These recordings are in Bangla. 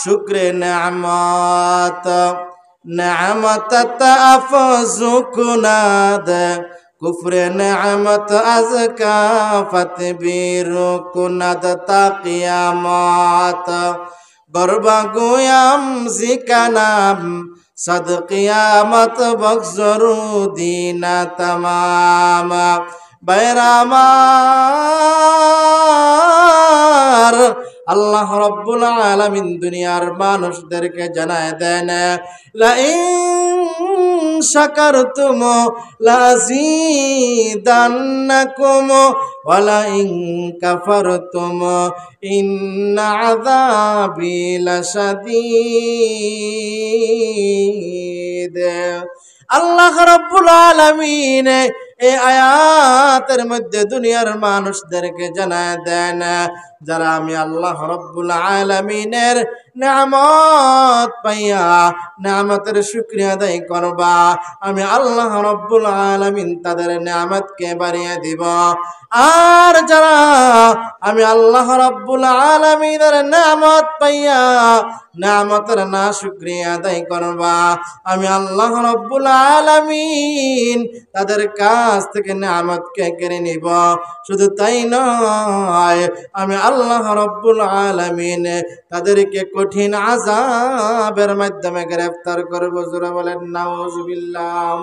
শুকরে নেয়ামত নেয়ামত তাফজু কুনাদ কুফরে নেয়ামত আজকা ফতবীরু কুনাদ তা কিয়ামত গরবা গোয়াম জিকানাম সদ কিয়ামত বখজরু দিনা তমাম বাইরামার আল্লাহ রাব্বুল আলামিন দুনিয়ার মানুষদেরকে জানায় দেন লা ইন শাকারতুম লাযীদান্নাকুম ওয়া লা ইন কাফারতুম ইন্না আযাবি লাশাদীদ। আল্লাহ রাব্বুল আলামিন এই আয়াতের মধ্যে দুনিয়ার মানুষদেরকে জানায় দেন যারা আমি আল্লাহ রাব্বুল আলামিনের নিয়ামত পাইয়া নিয়ামতের শুকরিয়া আদায় করবা, আমি আল্লাহ রাব্বুল আলামিন তাদের নিয়ামতকে বাড়িয়ে দিব। আর যারা আমি আল্লাহ রাব্বুল আলামিনের নিয়ামত পাইয়া নিয়ামতের না শুকরিয়া আদায় করবা, আমি আল্লাহ রাব্বুল আলামিন তাদের কাছ থেকে নিয়ামতকে কেড়ে নিব। শুধু তাই নয়, আমি আল্লাহ রাব্বুল আলামিন তাদেরকে কঠিন আযাবের মাধ্যমে গ্রেফতার করব। জোরে বলেন নাউজুবিল্লাহ।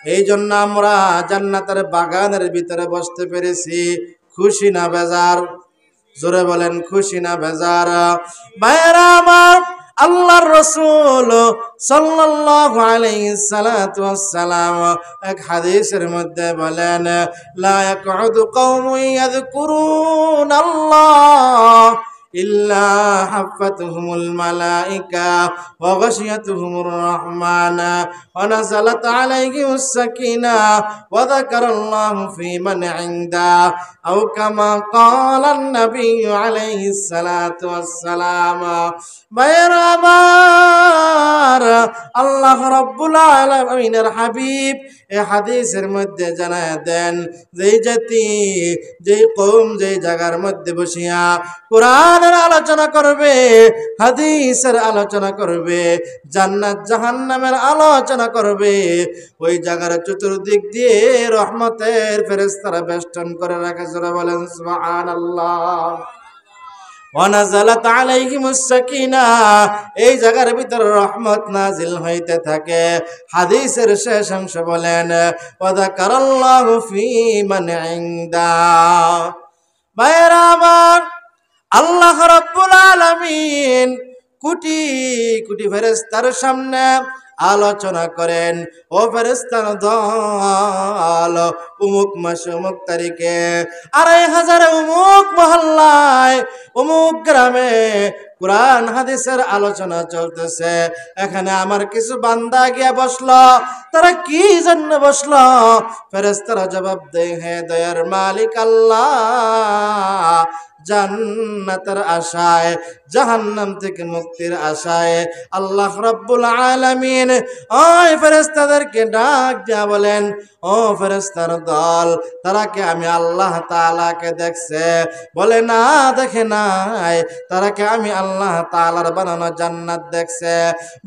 এই জন্য আমরা জান্নাতের বাগানের ভিতরে বসতে পেরেছি, খুশি না বেজার? জোরে বলেন খুশি না বেজার? ভাইরা আমার, আল্লাহর রাসূল সাল্লাল্লাহু আলাইহি সাল্লাতু ওয়াসসালাম এক হাদিসের মধ্যে বলেন লা ইয়াকউদু কওমুন ইয়াযকুরুনাল্লাহ ইল্লা হাফাতুহুমুল মালাইকা ওয়া গাশিয়াতুহুমুর রাহমান ওয়া নাযালাত আলাইহিmus সাকিনাহ ওয়া যাকারাল্লাহু ফী মান ইনদা আও কামা ক্বালান নাবিয়্যু আলাইহিস সালাতু ওয়াসসালাম। ভাইরা আমার, আল্লাহ রাব্বুল আলামিনের হাবিব এই হাদিসের মধ্যে জানায় দেন যেই জাতি যেই কওম যেই জায়গার মধ্যে বসিয়া কোরআনের আলোচনা করবে, হাদিসের আলোচনা করবে, জান্নাত জাহান্নামের আলোচনা করবে, ওই জায়গার চতুর্দিক দিয়ে রহমতের ফেরেশতারা বেষ্টন করে রাখে। জোরে বলেন সুবহানাল্লাহ। ওয়া নাযালাত আলাইহিমুস সাকিনাহ, এই জায়গার ভিতরে রহমত নাজিল হইতে থাকে। হাদিসের শেষ অংশ বলেন ওয়া যাকারাল্লাহু ফী মান ইনদা। ভাইরা আমার, আল্লাহ রাব্বুল আলামিন কোটি কোটি ফেরেশতার সামনে আলোচনা করেন, ও ফেরেশতার দল অমুক মাসে অমুক তারিখে ২৫০০ অমুক মহল্লায় অমুক গ্রামে কোরআন হাদিসের আলোচনা চলতেছে, এখানে আমার কিছু বান্দা গিয়া বসলো। তারা কি জন্য বসলো? ফেরেশতারা জবাব দেয়, হে দয়ার মালিক আল্লাহ, জান্নাতের আশায়, জাহান্নাম থেকে মুক্তির আশায়। আল্লাহ রাব্বুল আলামিন ওই ফেরেশতাদেরকে ডাক দিয়া বলেন, ও ফেরেশতার দল, তারা কি আমি আল্লাহ তাআলাকে দেখছে? বলে না, দেখে নাই। তারা কি আমি আল্লাহ তাআলার বানানো জান্নাত দেখছে?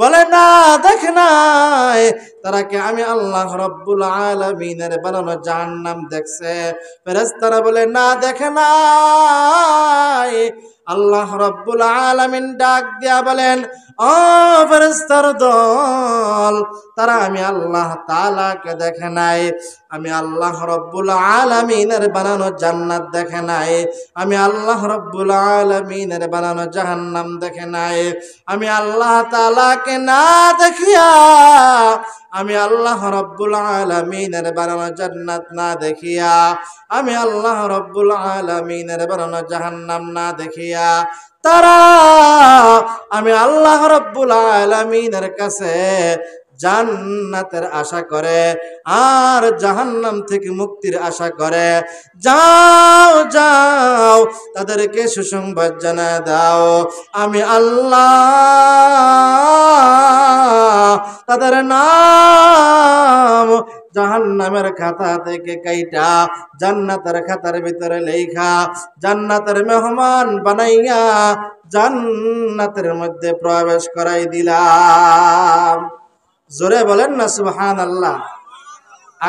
বলে না, দেখে নাই। তারা কি আমি আল্লাহ রাব্বুল আলামিনের বানানো জাহান্নাম দেখছে? ফেরেশতারা বলে না, দেখে নাই। আল্লাহ রাব্বুল আলামিন ডাক দিয়া বলেন, ও ফেরেশতার দল, তারা আমি আল্লাহ তাআলাকে দেখে নাই, আমি আল্লাহ রাব্বুল আলামিনের বানানো জান্নাত দেখে নাই, আমি আল্লাহ রাব্বুল আলামিনের বানানো জাহান্নাম দেখে নাই। আমি আল্লাহ তাআলাকে না দেখিয়া, আমি আল্লাহ রাব্বুল আলামিনের বানানো জান্নাত না দেখিয়া, আমি আল্লাহ রাব্বুল আলামিনের বানানো জাহান্নাম না দেখিয়া, তারা আমি আল্লাহ রাব্বুল আলামিনের কাছে জান্নাতের আশা করে আর জাহান্নাম থেকে মুক্তির আশা করে। যাও যাও, তাদেরকে সুসংবাদ জানায় দাও, আমি আল্লাহ তাদের নাম জাহান্নামের খাতা থেকে কাইটা জান্নাতের খাতার ভিতরে লেখা জান্নাতের মেহমান বানাইয়া জান্নাতের মধ্যে প্রবেশ করাই দিলাম। জোরে বলেন না সুবহানাল্লাহ।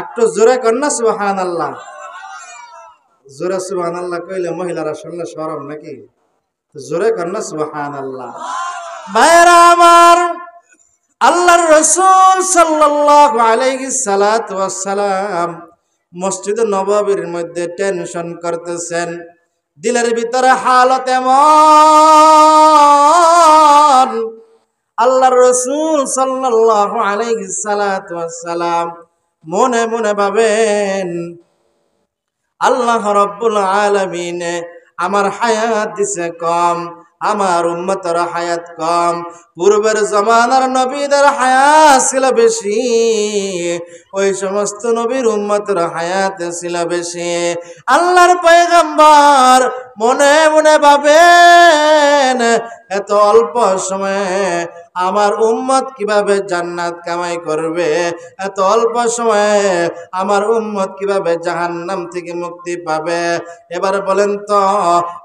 একটু জোরে কর না সুবহানাল্লাহ। জোরে সুবহানাল্লাহ কইলে মহিলারা শুনলে শরম নাকি? জোরে কর না সুবহানাল্লাহ। ভাইরা আমার, আল্লাহর রাসূল সাল্লাল্লাহু আলাইহি সাল্লাতু ওয়াস সালাম মসজিদে নববীর মধ্যে টেনশন করতেছেন। দিলের ভিতরে হালত এমন, আল্লাহর রাসূল সাল্লাল্লাহু আলাইহি সাল্লাতু ওয়াস সালাম মনে মনে ভাবেন, আল্লাহ রাব্বুল আলামিন আমার হায়াত দিছে কম, আমার উম্মতের হায়াত কম। পূর্বের জামানার নবীদের হায়াত ছিল বেশি, ওই সমস্ত নবীর উম্মতের হায়াত ছিল বেশি। আল্লাহর পয়গম্বর মনে মনে ভাবেন, এত অল্প সময়ে আমার উম্মত কিভাবে জান্নাত কামাই করবে, এত অল্প সময়ে আমার উম্মত কিভাবে জাহান্নাম থেকে মুক্তি পাবে। এবার বলেন তো,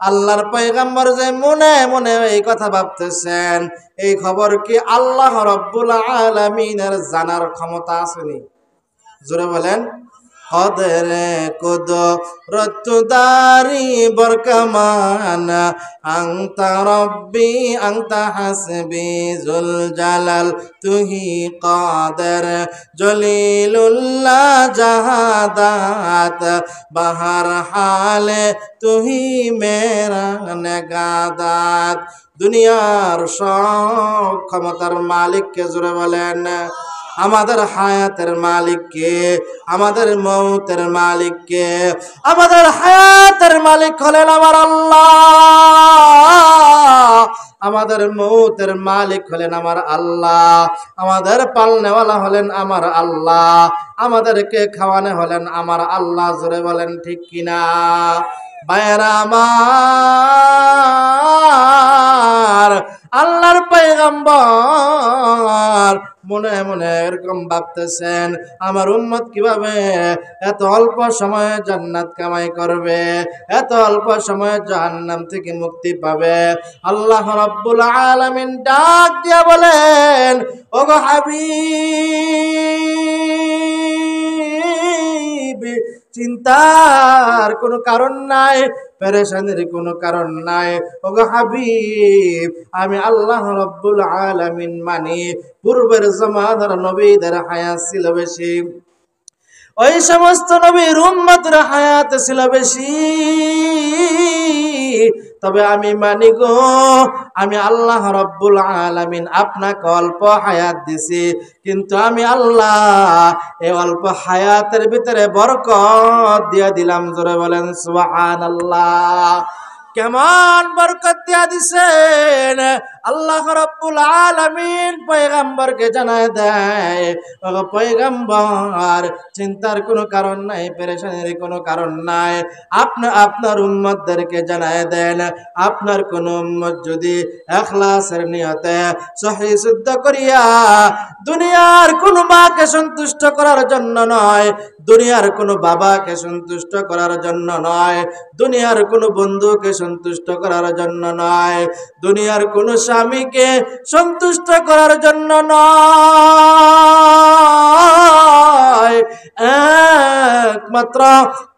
আল্লাহর পয়গম্বর যে মনে মনে এই কথা ভাবতেছেন, এই খবর কি আল্লাহ রাব্বুল আলামিনের জানার ক্ষমতা আসেনি? জোরে বলেন। কদরে কুদরত দারি বরকমান আনতা রব্বি আনতা হাসবি জুল জালাল তুহি কাদের জলিলুল্লাহ জাহাদাত বাহার হালে তুহি মেরা নেগাদাত। দুনিয়ার সব ক্ষমতার মালিককে জোরে বলেন। আমাদের হায়াতের মালিক কে? আমাদের মৌতের মালিক কে? আমাদের হায়াতের মালিক হলেন আমার আল্লাহ, আমাদের মৌতের মালিক হলেন আমার আল্লাহ, আমাদের পালনেওয়ালা হলেন আমার আল্লাহ, আমাদেরকে খাওয়ানো হলেন আমার আল্লাহ। জোরে বলেন ঠিক কিনা? ভাইরা আমার, আল্লাহর পয়গম্বর মনে মনে এরকম ভাবতেছেন, আমার উম্মত কিভাবে এত অল্প সময়ে জান্নাত কামাই করবে, এত অল্প সময়ে জাহান্নাম থেকে মুক্তি পাবে। আল্লাহ রাব্বুল আলামিন ডাক দিয়া বলেন, ওগো হাবিব, চিন্তার কোনো কারণ নাই, পেরেশানির কোনো কারণ নাই। ওগো হাবিব, আমি আল্লাহ রাব্বুল আলামিন মানি পূর্বের জামানার নবীদের হায়াত ছিল বেশি, ওই সমস্ত নবীর উম্মতের হায়াত ছিল বেশি। তবে আমি মানি গো, আমি আল্লাহ রাব্বুল আলামিন আপনাকে অল্প হায়াত দিছি, কিন্তু আমি আল্লাহ এই অল্প হায়াতের ভিতরে বরকত দিয়া দিলাম। জোরে বলেন সুবহানাল্লাহ। কেমন বরকত দিয়া দিছেন? আল্লাহ রাব্বুল আলামিন পয়গম্বরকে জানায় দেয়, ও পয়গম্বর, চিন্তার কোনো কারণ নাই, পেরেশানির কোনো কারণ নাই। আপনি আপনার উম্মতদেরকে জানায় দেন, আপনার কোন উম্মত যদি ইখলাসের নিয়তে সহিহ শুদ্ধ করিয়া দুনিয়ার কোন মাকে সন্তুষ্ট করার জন্য নয়, দুনিয়ার কোন বাবাকে সন্তুষ্ট করার জন্য নয়, দুনিয়ার কোন বন্ধুকে সন্তুষ্ট করার জন্য নয়, দুনিয়ার কোন স্বামীকে সন্তুষ্ট করার জন্য নয়, একমাত্র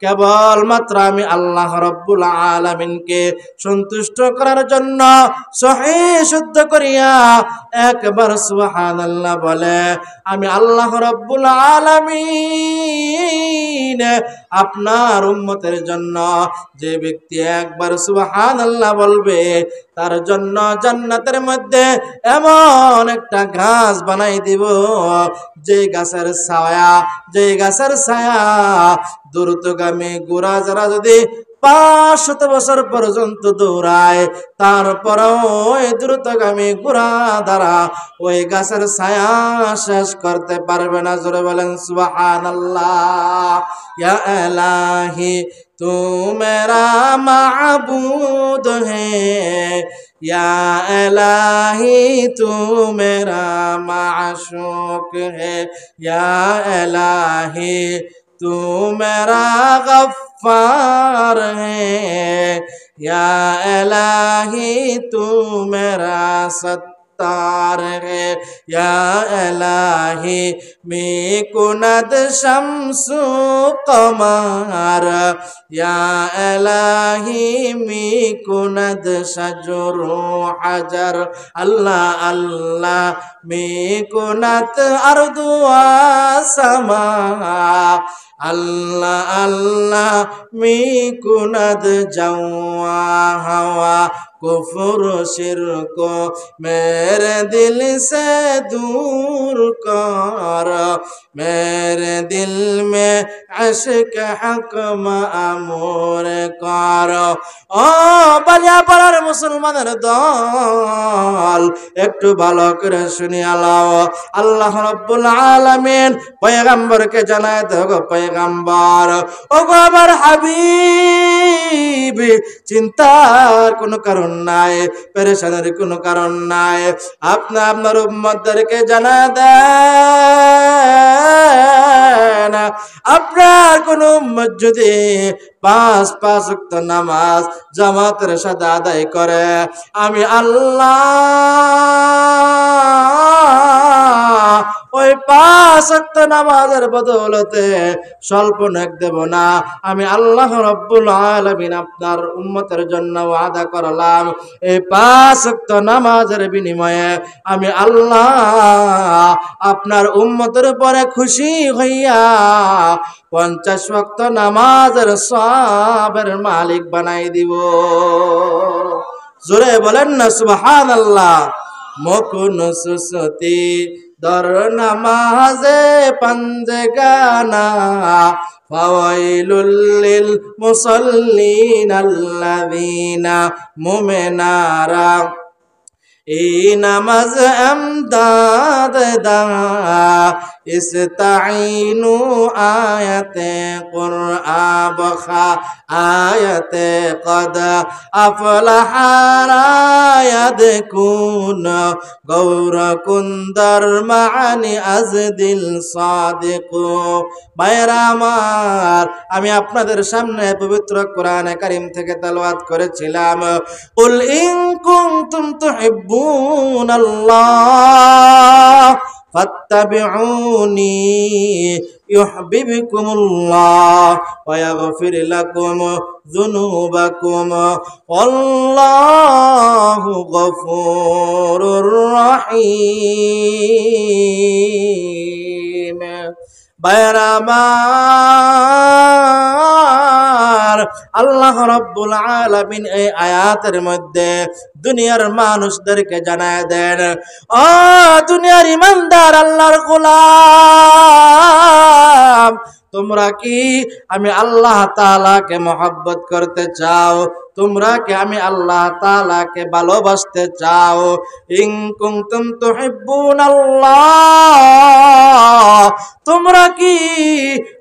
কেবলমাত্র আমি আল্লাহ রাব্বুল আলামিনকে সন্তুষ্ট করার জন্য সহিহ শুদ্ধ করিয়া একবার সুবহানাল্লাহ বলে, আমি আল্লাহ রাব্বুল আলামিন আপনার উম্মতের জন্য যে ব্যক্তি একবার সুবহানাল্লাহ বলবে, তার জন্য জান্নাতের মধ্যে এমন একটা গাছ বানাই দিব, যে গাছের ছায়া দ্রুতগামী ঘোড়া যারা যদি 500 বছর পর্যন্ত দৌড়ায়, তারপরেও ওই দ্রুতগামী ঘোড়া দ্বারা ওই গাছের ছায়া শেষ করতে পারবে না। জোরে বলেন সুবহানাল্লাহ। ইয়া ইলাহি তু মেরা মাবুদ হে, या इलाही तू मेरा माशूक है, या इलाही तू मेरा गफ्फार है, या इलाही तू मेरा सत्तार है, या इलाही मी कुनद शम्सु कमर, या इलाही मी कुनद शजरु हजर। अल्लाह अल्लाह मी कुनत अर्दु व समा, अल्लाह अल्लाह मी कुनद जवा हवा, कुफर शिरक मेरे दिल से दूर कर, मेरे दिल में अश्क हक मामूर कर। ओ বালিয়াপাড়ার মুসলমানের দল, একটু ভালো করে শুনিয়া লও। আল্লাহ রাব্বুল আলামিন পয়গম্বরকে জানায় দেব, পয়গম্বর ওগো আমার হাবিব, চিন্তার কোনো কারণ নাই, পেরেশানির কোনো কারণ নাই, আপনি আপনার উম্মতদেরকে জানায় দেন আপনার কোন উম্মত যদি পাঁচ ওয়াক্ত নামাজ জামাতের সাথে আদায় করে, আমি আল্লাহ ওই 5 ওয়াক্ত নামাজের বদৌলতে স্বল্প নেক দেব না। আমি আল্লাহ রাব্বুল আলামিন আপনার উম্মতের জন্য ওয়াদা করলাম, এই 5 ওয়াক্ত নামাজের বিনিময়ে আমি আল্লাহ আপনার উম্মতের উপরে খুশি হইয়া 50 ওয়াক্ত নামাজের সওয়াবের মালিক বানাই দিব। জোরে বলেন না সুবহানাল্লাহ। মকুন সুসতি দর নামাজে পঞ্জগানা, ফাওয়াইলুল লিল মুসাল্লিন আল্লাযীনা মুমিনারা, এই নামাজ আমদাদ দা ইস্তাইনু আয়াতে কুরআ বখা আয়াতে কদ আফলাহা রায়াদকুন গৌর কুন্দর মানি আজদিল সাদিক। ভাইরা আমার, আমি আপনাদের সামনে পবিত্র কোরআনে কারীম থেকে তেলাওয়াত করেছিলাম, কুল ইন কুনতুম তুহিব্বুনাল্লাহ ফাত্তাবিউনি ইউহিব্বুকুমুল্লাহ ওয়া ইয়াগফির লাকুম যুনুবাকুম আল্লাহু গফুরুর রহিম। ভাইরা আমার, আল্লাহ রাব্বুল আলামিন এই আয়াতের মধ্যে দুনিয়ার মানুষদেরকে জানায় দেন, ও দুনিয়ার ইমানদার আল্লাহর গোলাম, তোমরা কি আমি আল্লাহ তাআলাকে মহব্বত করতে চাও? তোমরা কি আমি আল্লাহ তাআলাকে ভালোবাসতে চাও? ইন কুনতুম তুহিব্বুনাল্লাহ, তোমরা কি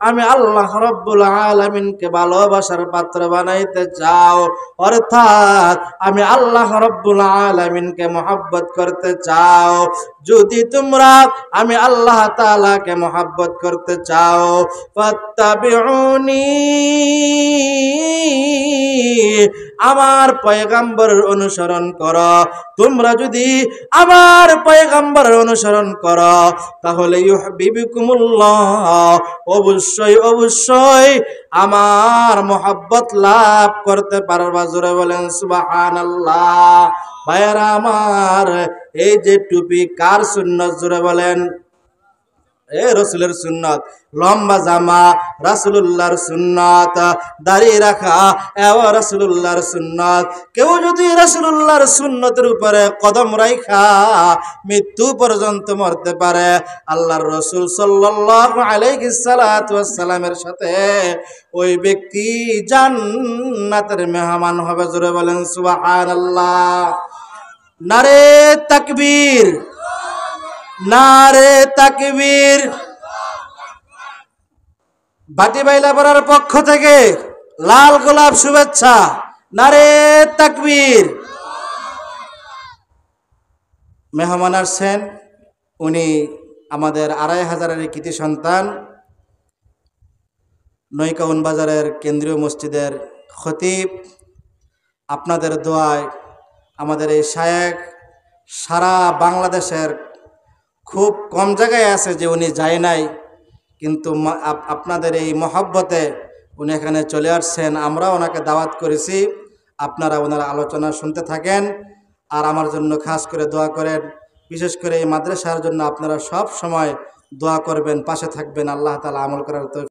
আমি আল্লাহ রাব্বুল আলামিনকে ভালোবাসার পাত্র বানাইতে চাও? অর্থাৎ আমি আল্লাহ রাব্বুল আলামিনকে মহব্বত করতে চাও। যদি তোমরা আমি আল্লাহ তাআলাকে মহব্বত করতে চাও, ফাত্তাবিউনি, আমার পয়গম্বরের অনুসরণ করো। তোমরা যদি আমার পয়গম্বরের অনুসরণ করো, তাহলে ইউহিব্বুকুমুল্লাহ, অবশ্যই অবশ্যই আমার মহব্বত লাভ করতে পারবা। জোরে বলেন সুবহানাল্লাহ। ভাইরা আমার, এই যে টুপি কার সুন্নাত? জোরে বলেন। রসুলের সুন্নাত। লম্বা জামা রাসূলুল্লাহর সুন্নাত, দাড়ি রাখা এও রাসূলুল্লাহর সুন্নাত। কেউ যদি রাসূলুল্লাহর সুন্নতের উপরে কদম রাখা মৃত্যু পর্যন্ত মরতে পারে, আল্লাহর রাসূল সাল্লাল্লাহু আলাইহি সাল্লাতু ওয়াস সালামের সাথে ওই ব্যক্তি জান্নাতের মেহমান হবে। জোরে বলেন সুবহানাল্লাহ। নারে তাকবীর, নারে তাকবীর। বাটিবাইলাপাড়ার পক্ষ থেকে লাল গোলাপ শুভেচ্ছা। নারে তাকবীর, মেহমান আসছেন, উনি আমাদের 2500-এর কৃতি সন্তান, নৈকাউন বাজারের কেন্দ্রীয় মসজিদের খতিব। আপনাদের দোয়ায় আমাদের এই শায়েখ সারা বাংলাদেশের খুব কম জায়গায় আছে যে উনি যায় নাই, কিন্তু আপনাদের এই মহব্বতে উনি এখানে চলে আসছেন। আমরা ওনাকে দাওয়াত করেছি, আপনারা ওনার আলোচনা শুনতে থাকেন আর আমার জন্য খাস করে দোয়া করেন। বিশেষ করে এই মাদ্রাসার জন্য আপনারা সব সময় দোয়া করবেন, পাশে থাকবেন। আল্লাহ তাআলা আমল করার তৌফিক